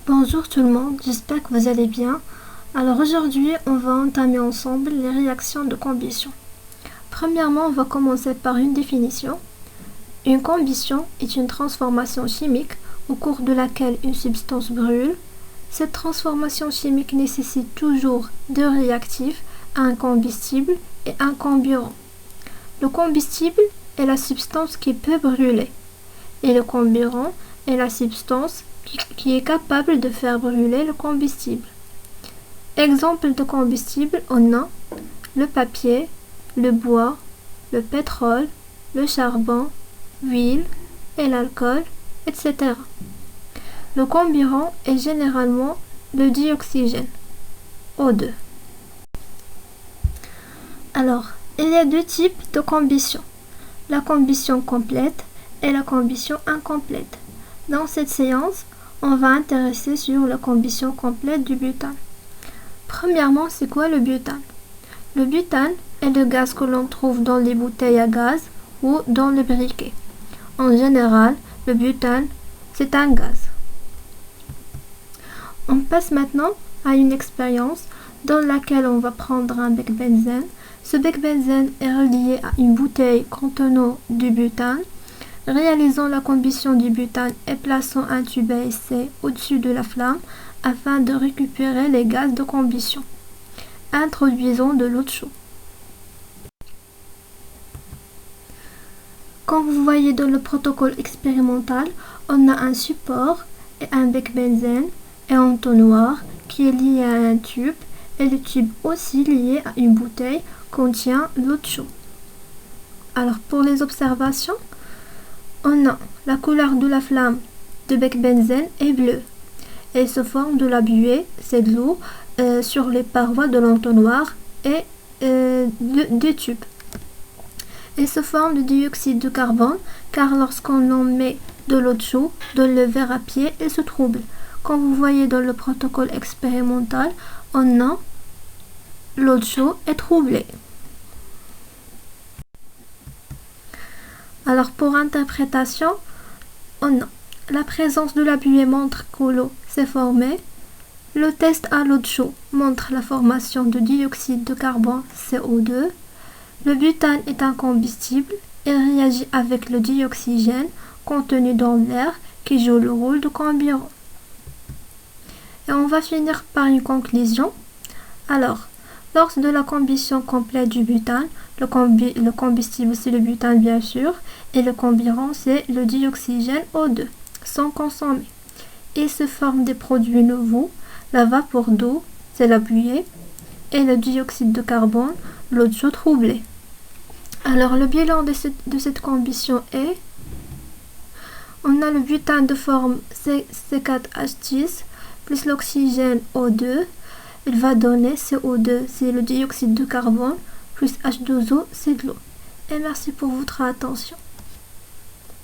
Bonjour tout le monde, j'espère que vous allez bien. Alors aujourd'hui, on va entamer ensemble les réactions de combustion. Premièrement, on va commencer par une définition. Une combustion est une transformation chimique au cours de laquelle une substance brûle. Cette transformation chimique nécessite toujours deux réactifs, un combustible et un comburant. Le combustible est la substance qui peut brûler et le comburant est la substance qui est capable de faire brûler le combustible. Exemple de combustible, on a le papier, le bois, le pétrole, le charbon, l'huile et l'alcool, etc. Le comburant est généralement le dioxygène, O2. Alors, il y a deux types de combustion, la combustion complète et la combustion incomplète. Dans cette séance, on va intéresser sur la combustion complète du butane. Premièrement, c'est quoi le butane? Le butane est le gaz que l'on trouve dans les bouteilles à gaz ou dans le briquet. En général, le butane, c'est un gaz. On passe maintenant à une expérience dans laquelle on va prendre un bec benzène. Ce bec benzène est relié à une bouteille contenant du butane. Réalisons la combustion du butane et plaçons un tube à essai au-dessus de la flamme afin de récupérer les gaz de combustion. Introduisons de l'eau chaude. Comme vous voyez dans le protocole expérimental, on a un support et un bec benzène et un entonnoir qui est lié à un tube et le tube aussi lié à une bouteille contient l'eau chaude. Alors pour les observations, on a la couleur de la flamme de bec benzène est bleue. Elle se forme de la buée, c'est de l'eau, sur les parois de l'entonnoir et du tube. Elle se forme de dioxyde de carbone car lorsqu'on en met de l'eau chaude dans le verre à pied, elle se trouble. Comme vous voyez dans le protocole expérimental, on a l'eau chaude est troublée. Alors pour interprétation, on a la présence de la buée montre que l'eau s'est formée. Le test à l'eau chaude montre la formation de dioxyde de carbone CO2. Le butane est un combustible. Il réagit avec le dioxygène contenu dans l'air qui joue le rôle de carburant. Et on va finir par une conclusion. Alors, lors de la combustion complète du butane, le combustible c'est le butane bien sûr, et le carburant c'est le dioxygène O2, sont consommés. Il se forme des produits nouveaux, la vapeur d'eau, c'est la buée, et le dioxyde de carbone, l'eau chaude troublée. Alors le bilan de cette combustion est, on a le butane de forme C4H10 plus l'oxygène O2, il va donner CO2, c'est le dioxyde de carbone, plus H2O, c'est de l'eau. Et merci pour votre attention.